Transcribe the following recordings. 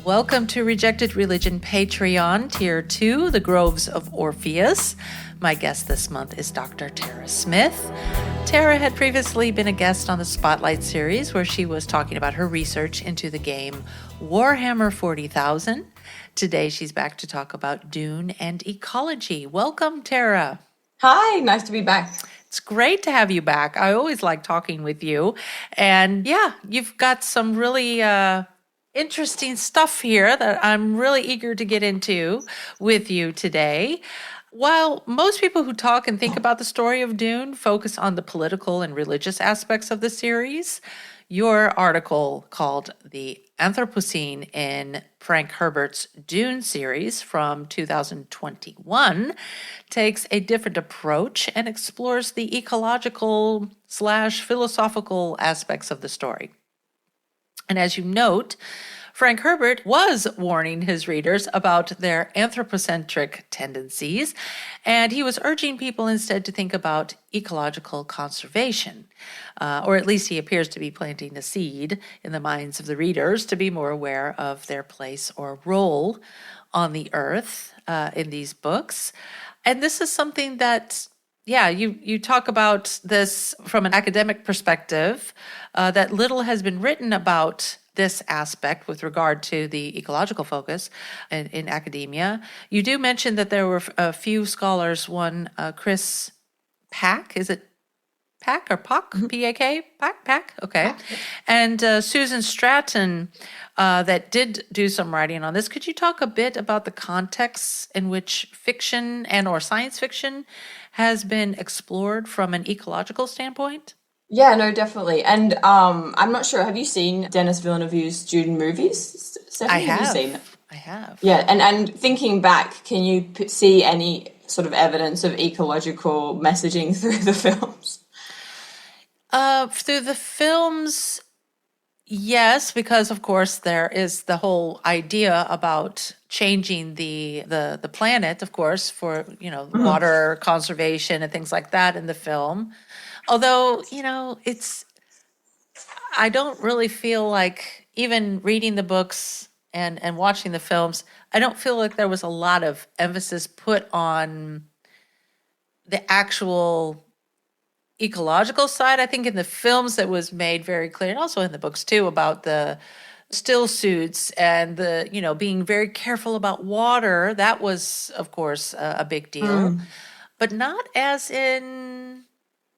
Welcome to Rejected Religion Patreon, Tier 2, The Groves of Orpheus. My guest this month is Dr. Tara Smith. Tara had previously been a guest on the Spotlight series where she was talking about her research into the game Warhammer 40,000. Today she's back to talk about Dune and ecology. Welcome, Tara. Hi, nice to be back. It's great to have you back. I always like talking with you. And yeah, you've got some really interesting stuff here that I'm really eager to get into with you today. While most people who talk and think about the story of Dune focus on the political and religious aspects of the series, your article called The Anthropocene in Frank Herbert's Dune series from 2021 takes a different approach and explores the ecological / philosophical aspects of the story. And as you note, Frank Herbert was warning his readers about their anthropocentric tendencies, and he was urging people instead to think about ecological conservation, or at least he appears to be planting a seed in the minds of the readers to be more aware of their place or role on the earth in these books. And this is something that you talk about this from an academic perspective, that little has been written about this aspect with regard to the ecological focus in academia. You do mention that there were a few scholars, one Chris Pack, is it Pack or Pock? P-A-K? Pack? Okay. And Susan Stratton that did do some writing on this. Could you talk a bit about the context in which fiction and or science fiction has been explored from an ecological standpoint? Yeah, no, definitely. And I'm not sure, have you seen Denis Villeneuve's Dune movies, Stephanie? I Have you seen them? I have. Yeah, and thinking back, can you see any sort of evidence of ecological messaging through the films? Through the films, yes, because of course there is the whole idea about changing the planet, of course, for water conservation and things like that in the film. Although I don't really feel like, even reading the books and watching the films, I don't feel like there was a lot of emphasis put on the actual ecological side. I think in the films it was made very clear, and also in the books too, about the still suits and the being very careful about water. That was, of course, a big deal, but not as in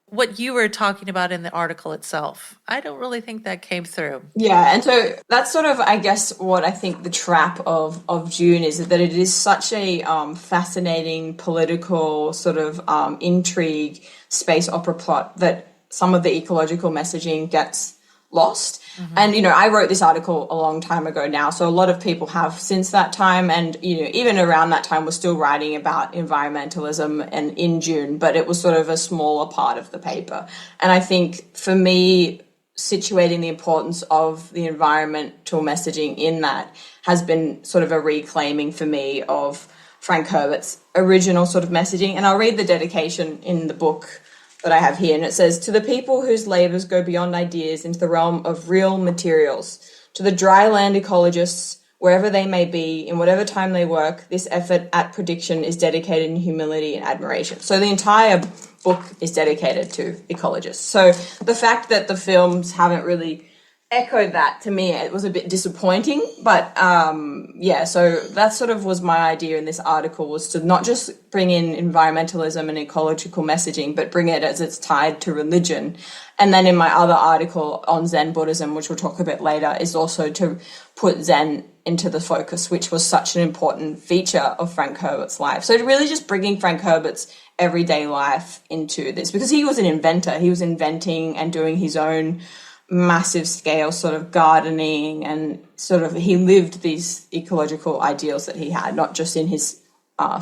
what you were talking about in the article itself. I don't really think that came through. Yeah, and so that's sort of, I guess, what I think the trap of Dune is, that it is such a fascinating political sort of intrigue space opera plot that some of the ecological messaging gets lost. And, I wrote this article a long time ago now, so a lot of people have since that time, and, even around that time, we're still writing about environmentalism and in Dune, but it was sort of a smaller part of the paper. And I think for me, situating the importance of the environmental messaging in that has been sort of a reclaiming for me of Frank Herbert's original sort of messaging. And I'll read the dedication in the book that I have here, and it says, "To the people whose labours go beyond ideas into the realm of real materials, to the dry land ecologists, wherever they may be, in whatever time they work, this effort at prediction is dedicated in humility and admiration." So the entire book is dedicated to ecologists. So the fact that the films haven't really echoed that, to me, it was a bit disappointing. But so that sort of was my idea in this article, was to not just bring in environmentalism and ecological messaging, but bring it as it's tied to religion. And then in my other article on Zen Buddhism, which we'll talk a bit later, is also to put Zen into the focus, which was such an important feature of Frank Herbert's life. So really just bringing Frank Herbert's everyday life into this, because he was an inventor. He was inventing and doing his own massive scale sort of gardening, and sort of he lived these ecological ideals that he had, not just in his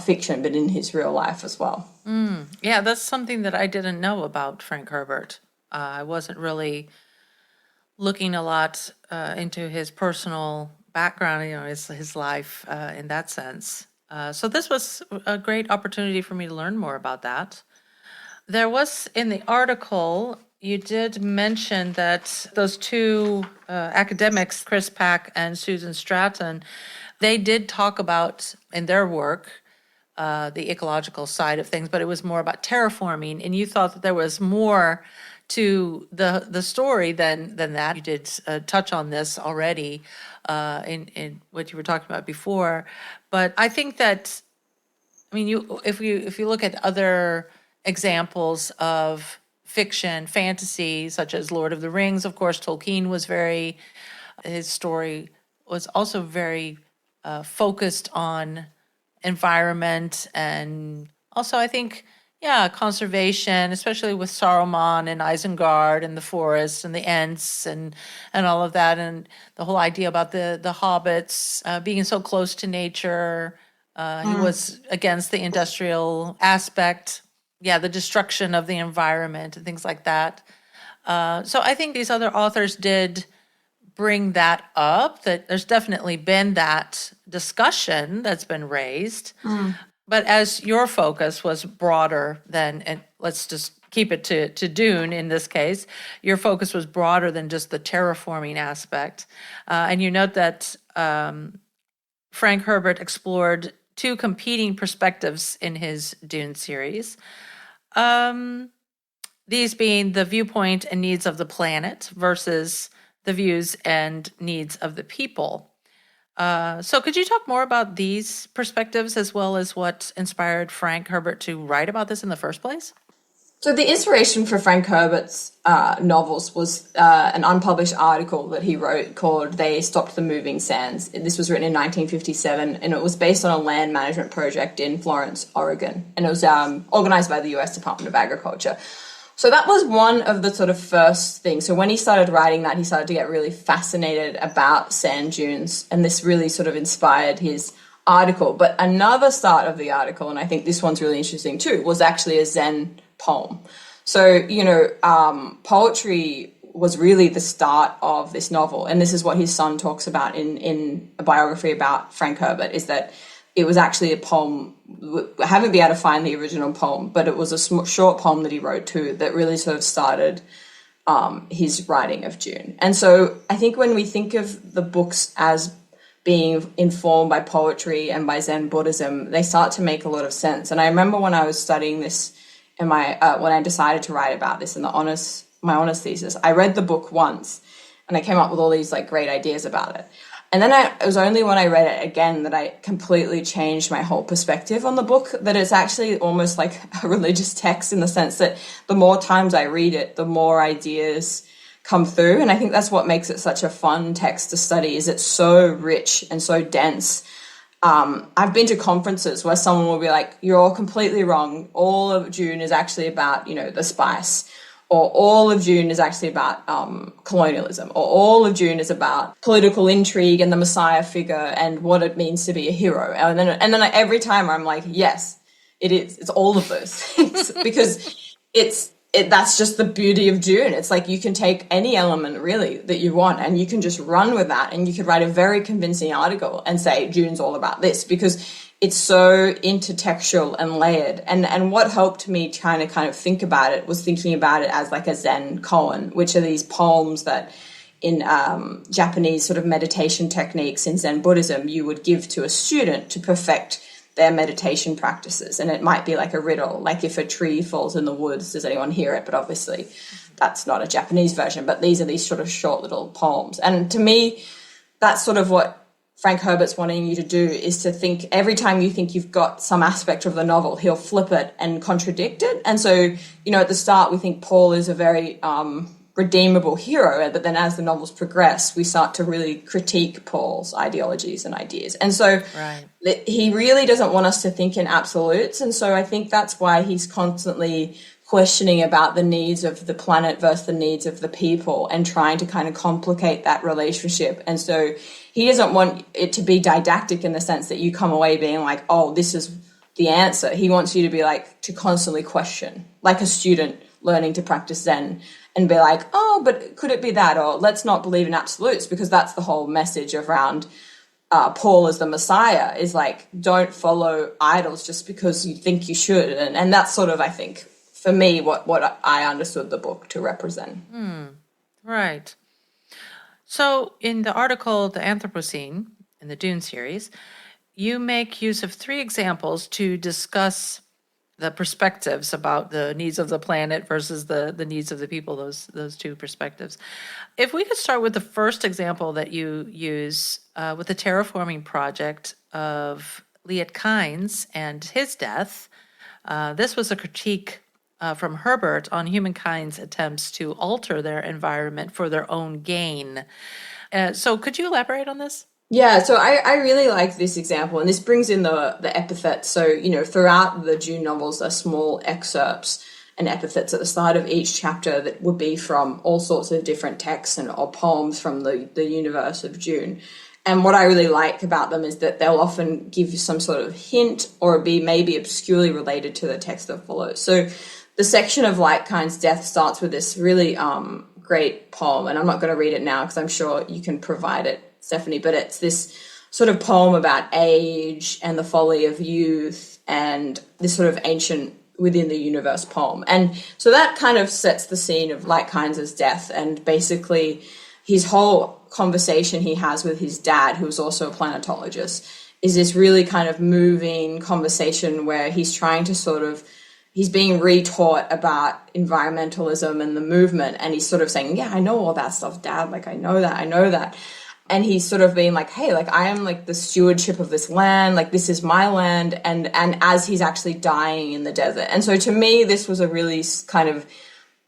fiction, but in his real life as well. Yeah, that's something that I didn't know about Frank Herbert. I wasn't really looking a lot into his personal background, his life in that sense. So this was a great opportunity for me to learn more about that. There was, in the article, You did mention that those two academics, Chris Pack and Susan Stratton, they did talk about in their work the ecological side of things, but it was more about terraforming. And you thought that there was more to the story than that. You did touch on this already in what you were talking about before. But I think that, I mean, if you look at other examples of fiction, fantasy, such as Lord of the Rings, of course, Tolkien was his story was also very focused on environment, and also I think, yeah, conservation, especially with Saruman and Isengard and the forests and the Ents and all of that, and the whole idea about the hobbits being so close to nature. He was against the industrial aspect, yeah, the destruction of the environment and things like that. So I think these other authors did bring that up, that there's definitely been that discussion that's been raised. But as your focus was broader than, and let's just keep it to Dune in this case, your focus was broader than just the terraforming aspect. And you note that Frank Herbert explored two competing perspectives in his Dune series. These being the viewpoint and needs of the planet versus the views and needs of the people. So could you talk more about these perspectives as well as what inspired Frank Herbert to write about this in the first place? So the inspiration for Frank Herbert's novels was an unpublished article that he wrote called "They Stopped the Moving Sands." This was written in 1957, and it was based on a land management project in Florence, Oregon, and it was organized by the U.S. Department of Agriculture. So that was one of the sort of first things. So when he started writing that, he started to get really fascinated about sand dunes, and this really sort of inspired his article. But another start of the article, and I think this one's really interesting too, was actually a Zen poem. So, poetry was really the start of this novel. And this is what his son talks about in a biography about Frank Herbert, is that it was actually a poem. I haven't been able to find the original poem, but it was a short poem that he wrote too that really sort of started his writing of Dune. And so I think when we think of the books as being informed by poetry and by Zen Buddhism, they start to make a lot of sense. And I remember when I was studying this in my when I decided to write about this in my honors thesis, I read the book once and I came up with all these like great ideas about it. And then it was only when I read it again that I completely changed my whole perspective on the book, that it's actually almost like a religious text in the sense that the more times I read it, the more ideas come through. And I think that's what makes it such a fun text to study, is it's so rich and so dense. I've been to conferences where someone will be like, you're all completely wrong. All of Dune is actually about, the spice. Or all of Dune is actually about colonialism, or all of Dune is about political intrigue and the Messiah figure and what it means to be a hero. And then every time I'm like, yes, it is. It's all of those things because that's just the beauty of Dune. It's like you can take any element really that you want and you can just run with that, and you could write a very convincing article and say Dune's all about this because it's so intertextual and layered. And what helped me trying to kind of think about it was thinking about it as like a Zen koan, which are these poems that in Japanese sort of meditation techniques in Zen Buddhism, you would give to a student to perfect their meditation practices. And it might be like a riddle, like if a tree falls in the woods, does anyone hear it? But obviously that's not a Japanese version, but these are these sort of short little poems. And to me, that's sort of what Frank Herbert's wanting you to do, is to think every time you think you've got some aspect of the novel, he'll flip it and contradict it. And so, at the start, we think Paul is a very redeemable hero, but then as the novels progress, we start to really critique Paul's ideologies and ideas. And so he really doesn't want us to think in absolutes. And so I think that's why he's constantly questioning about the needs of the planet versus the needs of the people and trying to kind of complicate that relationship. And so he doesn't want it to be didactic in the sense that you come away being like, oh, this is the answer. He wants you to be like, to constantly question, like a student learning to practice Zen, and be like, oh, but could it be that? Or let's not believe in absolutes, because that's the whole message around Paul as the Messiah, is like, don't follow idols just because you think you should. And that's sort of, I think, for me, what I understood the book to represent. Right. So in the article, The Anthropocene, in the Dune series, you make use of 3 examples to discuss the perspectives about the needs of the planet versus the needs of the people, those 2 perspectives. If we could start with the first example that you use with the terraforming project of Liet Kynes and his death. This was a critique from Herbert on humankind's attempts to alter their environment for their own gain. So could you elaborate on this? Yeah, so I really like this example, and this brings in the epithets. So, throughout the Dune novels, there are small excerpts and epithets at the start of each chapter that would be from all sorts of different texts or poems from the universe of Dune. And what I really like about them is that they'll often give you some sort of hint or be maybe obscurely related to the text that follows. So the section of Liet Kynes' death starts with this really great poem, and I'm not going to read it now because I'm sure you can provide it, Stephanie, but it's this sort of poem about age and the folly of youth and this sort of ancient within the universe poem. And so that kind of sets the scene of Liet Kynes' death, and basically his whole conversation he has with his dad, who was also a planetologist, is this really kind of moving conversation where he's trying to he's being retaught about environmentalism and the movement, and he's sort of saying, yeah, I know all that stuff, Dad, like I know that. And he's sort of being like, hey, like I am like the stewardship of this land, like this is my land, and as he's actually dying in the desert. And so to me, this was a really kind of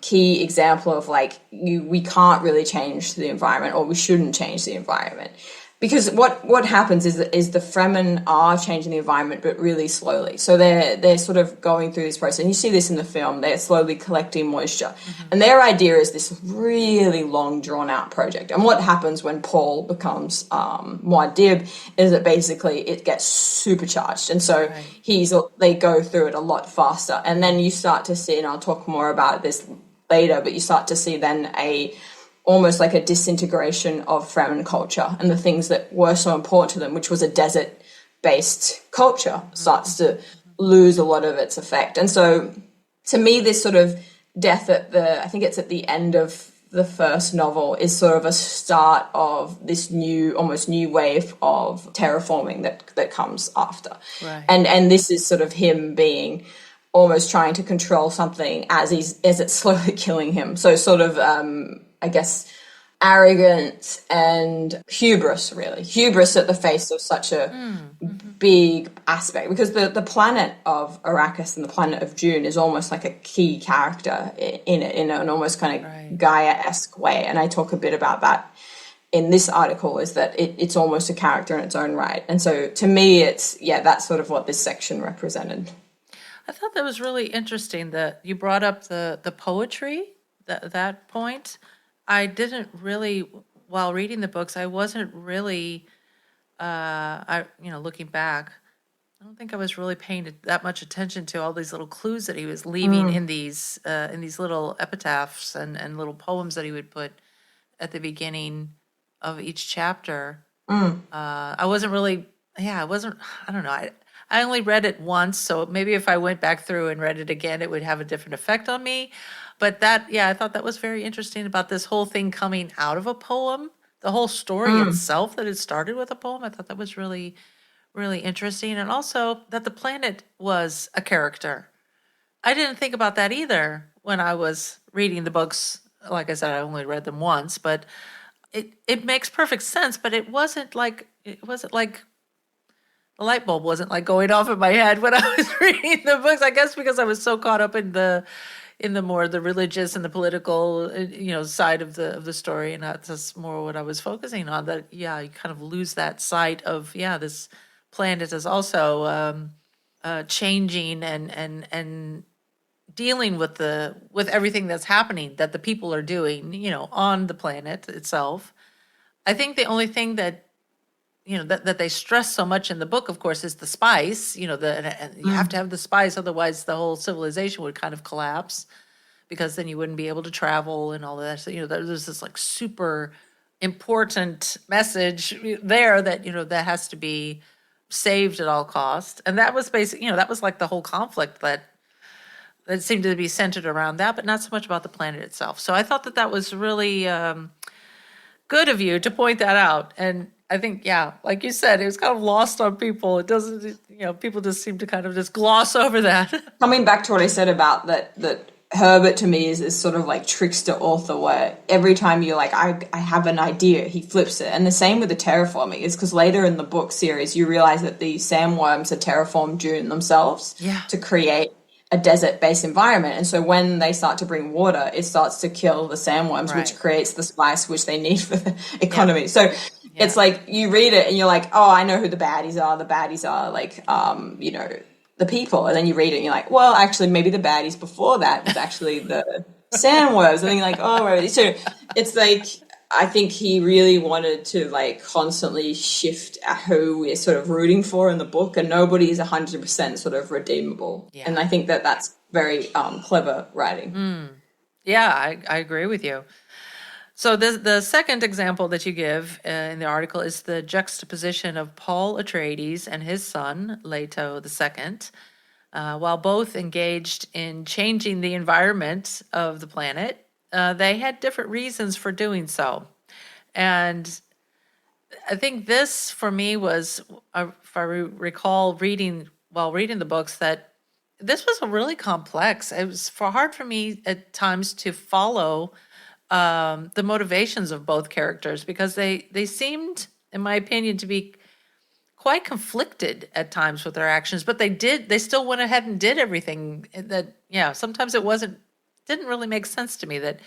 key example of like we can't really change the environment, or we shouldn't change the environment. Because what happens is the Fremen are changing the environment, but really slowly. So they're sort of going through this process. And you see this in the film. They're slowly collecting moisture. Mm-hmm. And their idea is this really long, drawn-out project. And what happens when Paul becomes Muad'Dib is that basically it gets supercharged. And so they go through it a lot faster. And then you start to see, and I'll talk more about this later, but you start to see then almost like a disintegration of Fremen culture and the things that were so important to them, which was a desert-based culture, starts to lose a lot of its effect. And so to me, this sort of death I think it's at the end of the first novel, is sort of a start of this almost new wave of terraforming that comes after. Right. And this is sort of him being almost trying to control something as it's slowly killing him. So sort of I guess, arrogance and hubris, really. Hubris at the face of such a big aspect. Because the planet of Arrakis and the planet of Dune is almost like a key character in it, in an almost kind of Gaia-esque way. And I talk a bit about that in this article, is that it's almost a character in its own right. And so to me, that's sort of what this section represented. I thought that was really interesting that you brought up the poetry, that point. I didn't really, while reading the books, I wasn't really, looking back, I don't think I was really paying that much attention to all these little clues that he was leaving in these little epitaphs and little poems that he would put at the beginning of each chapter. I wasn't really, I don't know. I only read it once, so maybe if I went back through and read it again, it would have a different effect on me. But I thought that was very interesting about this whole thing coming out of a poem, the whole story itself, that it started with a poem. I thought that was really, really interesting. And also that the planet was a character. I didn't think about that either when I was reading the books. Like I said, I only read them once, but it makes perfect sense. But it wasn't like the light bulb wasn't like going off in my head when I was reading the books. I guess because I was so caught up in the more the religious and the political, side of the story, and that's more what I was focusing on. That you kind of lose that sight of this planet is also changing and dealing with everything that's happening that the people are doing, on the planet itself. I think the only thing that that they stress so much in the book, of course, is the spice. You have to have the spice, otherwise the whole civilization would kind of collapse, because then you wouldn't be able to travel and all of that. So there's this like super important message there that that has to be saved at all costs. And that was basically that was like the whole conflict that that seemed to be centered around that, but not so much about the planet itself. So I thought that that was really good of you to point that out. And I think, yeah, like you said, it was kind of lost on people. It doesn't, people just seem to kind of just gloss over that. Coming back to what I said about that Herbert to me is this sort of like trickster author where every time you're like, I have an idea, he flips it. And the same with the terraforming is because later in the book series, you realize that the sandworms had terraformed Dune themselves to create a desert-based environment. And so when they start to bring water, it starts to kill the sandworms, which creates the spice which they need for the economy. So it's like you read it and you're like, oh, I know who the baddies are. The baddies are like, the people. And then you read it and you're like, well, actually, maybe the baddies before that was actually the sandworms. And then you're like, oh, right. So it's like, I think he really wanted to like constantly shift who we're sort of rooting for in the book, and nobody is 100% sort of redeemable. Yeah. And I think that that's very clever writing. Yeah, I agree with you. So the second example that you give in the article is the juxtaposition of Paul Atreides and his son, Leto II. While both engaged in changing the environment of the planet, they had different reasons for doing so. And I think this, for me, was, if I recall reading the books, that this was a really complex. It was hard for me at times to follow the motivations of both characters, because they seemed, in my opinion, to be quite conflicted at times with their actions, but they still went ahead and did everything that, sometimes didn't really make sense to me that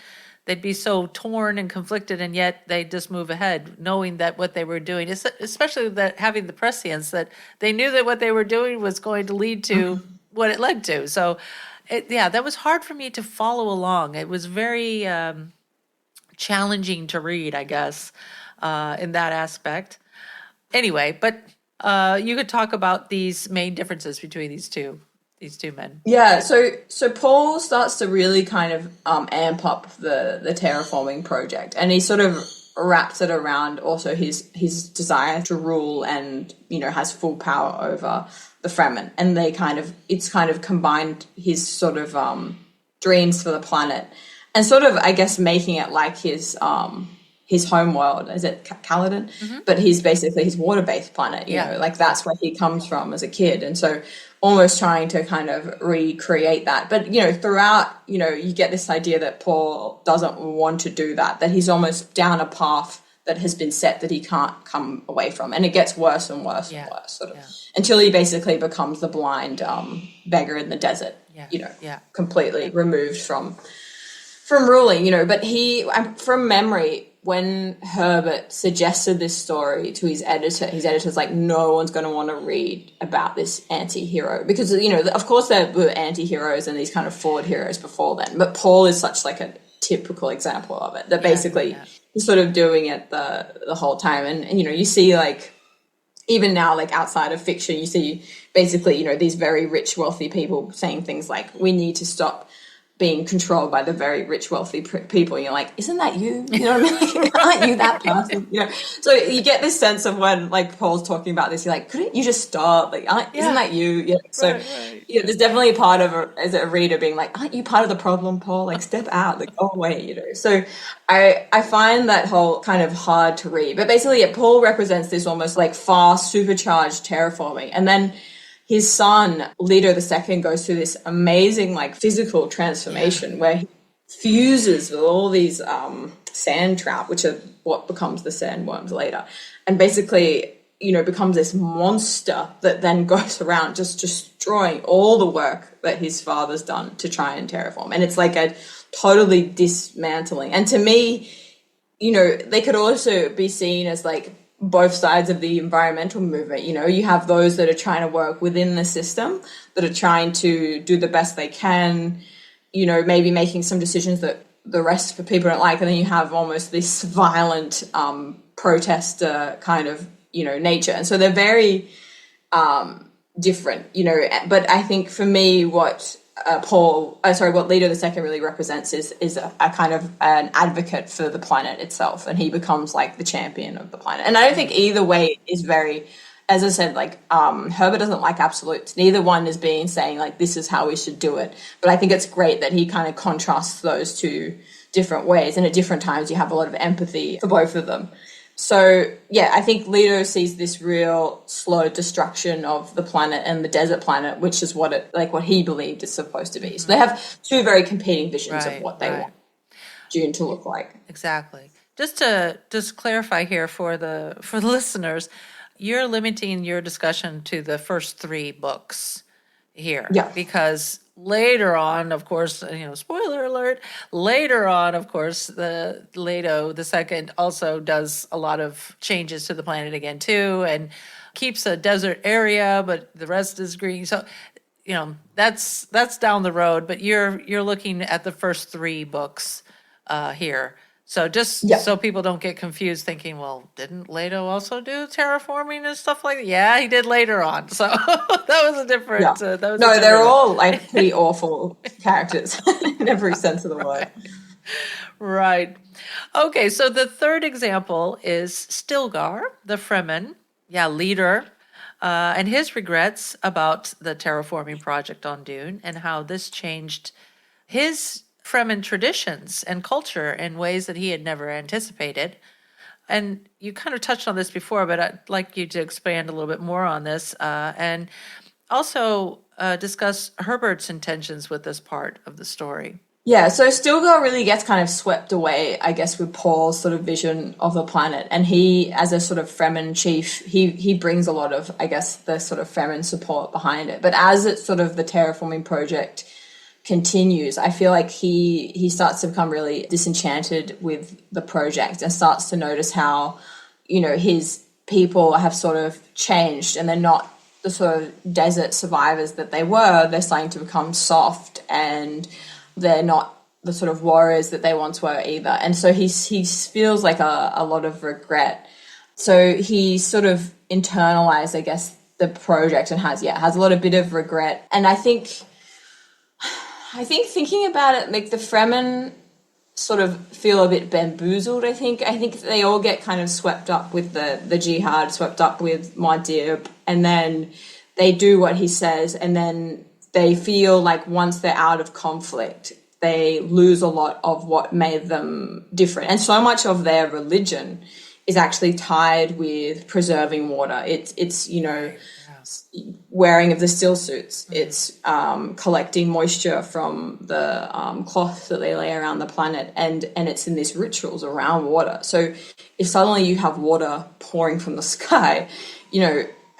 they'd be so torn and conflicted, and yet they just move ahead knowing that what they were doing, especially that having the prescience that they knew that what they were doing was going to lead to what it led to. So that was hard for me to follow along. It was very challenging to read, I guess, in that aspect. Anyway, but you could talk about these main differences between these two men. Yeah, so Paul starts to really kind of amp up the terraforming project, and he sort of wraps it around also his desire to rule and has full power over the Fremen, and it's kind of combined his sort of dreams for the planet, and sort of, I guess, making it like his home world. Is it Caladan? But he's basically his water-based planet, you know, like that's where he comes from as a kid. And so almost trying to kind of recreate that. But, throughout, you get this idea that Paul doesn't want to do that he's almost down a path that has been set that he can't come away from. And it gets worse and worse and worse, sort of, until he basically becomes the blind beggar in the desert, completely removed from ruling, but from memory, when Herbert suggested this story to his editor's like, no one's going to want to read about this anti-hero, because, of course there were anti-heroes and these kind of forward heroes before then, but Paul is such like a typical example of it, that basically he's sort of doing it the whole time. And you see, like, even now, like outside of fiction, you see basically, these very rich, wealthy people saying things like, we need to stop being controlled by the very rich, wealthy people. You're like, isn't that you? You know what I mean? Like, aren't you that person? So you get this sense of when, like, Paul's talking about this, you're like, couldn't you just stop? Like, isn't that you? Yeah. So there's definitely a part of as a reader being like, aren't you part of the problem, Paul? Like, step out, like, go away, So I find that whole kind of hard to read. But basically, Paul represents this almost like fast, supercharged terraforming. And then his son, Leto II, goes through this amazing, like, physical transformation where he fuses with all these sand trout, which are what becomes the sandworms later, and basically, becomes this monster that then goes around just destroying all the work that his father's done to try and terraform. And it's like a totally dismantling. And to me, they could also be seen as, like, both sides of the environmental movement. You have those that are trying to work within the system, that are trying to do the best they can, maybe making some decisions that the rest of people don't like. And then you have almost this violent protester kind of, nature. And so they're very different, but I think for me, what what Leto II really represents is a kind of an advocate for the planet itself, and he becomes like the champion of the planet. And I don't think either way is very as I said, like Herbert doesn't like absolutes. Neither one is being saying like this is how we should do it. But I think it's great that he kind of contrasts those two different ways, and at different times you have a lot of empathy for both of them. So yeah, I think Leto sees this real slow destruction of the planet and the desert planet, which is what he believed it's supposed to be. So they have two very competing visions of what they want Dune to look like. Exactly. Just to clarify here for the listeners, you're limiting your discussion to the first 3 books here. Yeah. Because later on, of course, spoiler alert, later on, of course, the Leto the second also does a lot of changes to the planet again too, and keeps a desert area, but the rest is green. So, that's down the road, but you're looking at the first 3 books here. So just so people don't get confused thinking, well, didn't Leto also do terraforming and stuff like that? Yeah, he did later on. So that was a different... they're all like pretty awful characters in every sense of the word. Right. Okay, so the third example is Stilgar, the Fremen, leader, and his regrets about the terraforming project on Dune and how this changed his Fremen traditions and culture in ways that he had never anticipated. And you kind of touched on this before, but I'd like you to expand a little bit more on this and also discuss Herbert's intentions with this part of the story. Yeah, so Stilgar really gets kind of swept away, I guess, with Paul's sort of vision of the planet. And he, as a sort of Fremen chief, he brings a lot of, I guess, the sort of Fremen support behind it. But as it's sort of the terraforming project continues, I feel like he starts to become really disenchanted with the project and starts to notice how, his people have sort of changed and they're not the sort of desert survivors that they were. They're starting to become soft and they're not the sort of warriors that they once were either. And so he feels like a lot of regret. So he sort of internalized, I guess, the project and has a lot of bit of regret. And I think thinking about it, like the Fremen sort of feel a bit bamboozled, I think. I think they all get kind of swept up with the jihad, swept up with Muad'Dib, and then they do what he says, and then they feel like once they're out of conflict, they lose a lot of what made them different. And so much of their religion is actually tied with preserving water. It's wearing of the still suits. It's collecting moisture from the cloth that they lay around the planet, and it's in these rituals around water. So if suddenly you have water pouring from the sky,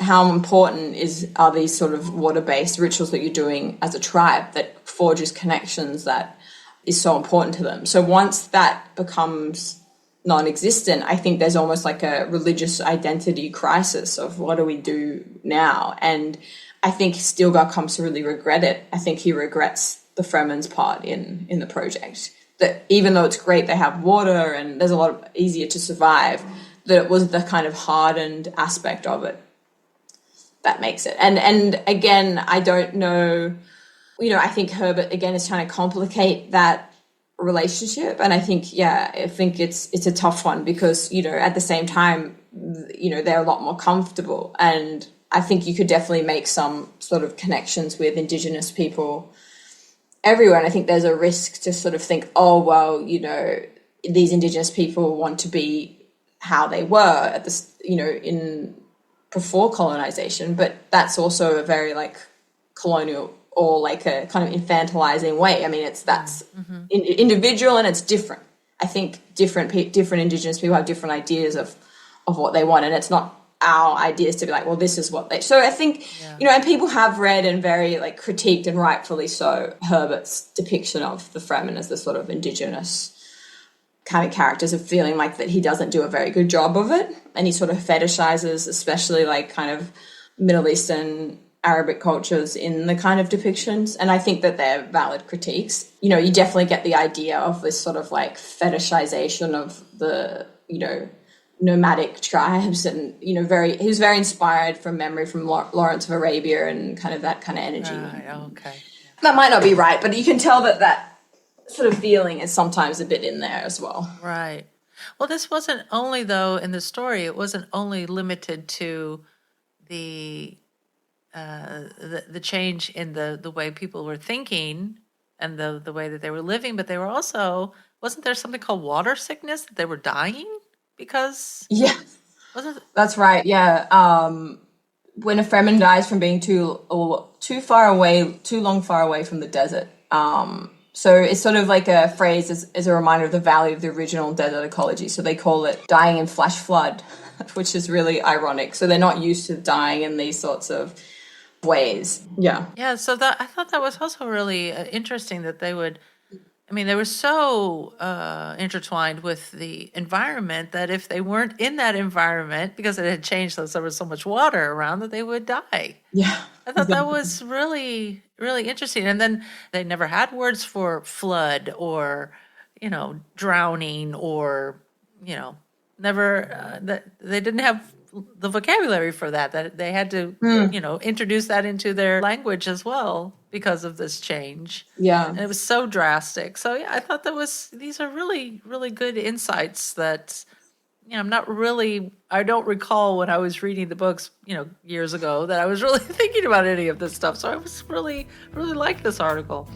how important are these sort of water-based rituals that you're doing as a tribe that forges connections that is so important to them. So once that becomes non-existent, I think there's almost like a religious identity crisis of what do we do now? And I think Stilgar comes to really regret it. I think he regrets the Fremen's part in the project. That even though it's great they have water and there's a lot easier to survive, that it was the kind of hardened aspect of it that makes it. And again, I don't know, I think Herbert again is trying to complicate that relationship, and I think it's a tough one because at the same time they're a lot more comfortable, and I think you could definitely make some sort of connections with Indigenous people everywhere, and I think there's a risk to sort of think, oh well, these Indigenous people want to be how they were at this in before colonization, but that's also a very like colonial or like a kind of infantilizing way. I mean, that's individual and it's different. I think different Indigenous people have different ideas of what they want, and it's not our ideas to be like, well, this is what they. So I think and people have read and very like critiqued, and rightfully so, Herbert's depiction of the Fremen as the sort of Indigenous kind of characters, of feeling like that he doesn't do a very good job of it, and he sort of fetishizes, especially like kind of Middle Eastern Arabic cultures in the kind of depictions, and I think that they're valid critiques. You definitely get the idea of this sort of like fetishization of the nomadic tribes, and he was very inspired from memory from Lawrence of Arabia and kind of that kind of energy. Okay. That might not be right, but you can tell that sort of feeling is sometimes a bit in there as well. Right. Well, this wasn't only, though, in the story, it wasn't only limited to the the change in the way people were thinking and the way that they were living, but they were also, wasn't there something called water sickness that they were dying because Yeah, wasn't it? that's right. Yeah. When a Fremen dies from being too far away, too long far away from the desert. So it's sort of like a phrase as a reminder of the value of the original desert ecology. So they call it dying in flash flood, which is really ironic. So they're not used to dying in these sorts of ways. Yeah. Yeah, so that I thought that was also really interesting that they would. I mean, they were so intertwined with the environment that if they weren't in that environment, because it had changed, so there was so much water around that they would die. Yeah. I thought that was really, really interesting. And then they never had words for flood or, drowning or, never, that they didn't have the vocabulary for that they had to, introduce that into their language as well because of this change. Yeah. And it was so drastic. So yeah, I thought these are really, really good insights that, I don't recall when I was reading the books, years ago that I was really thinking about any of this stuff. So I was really, really liked this article.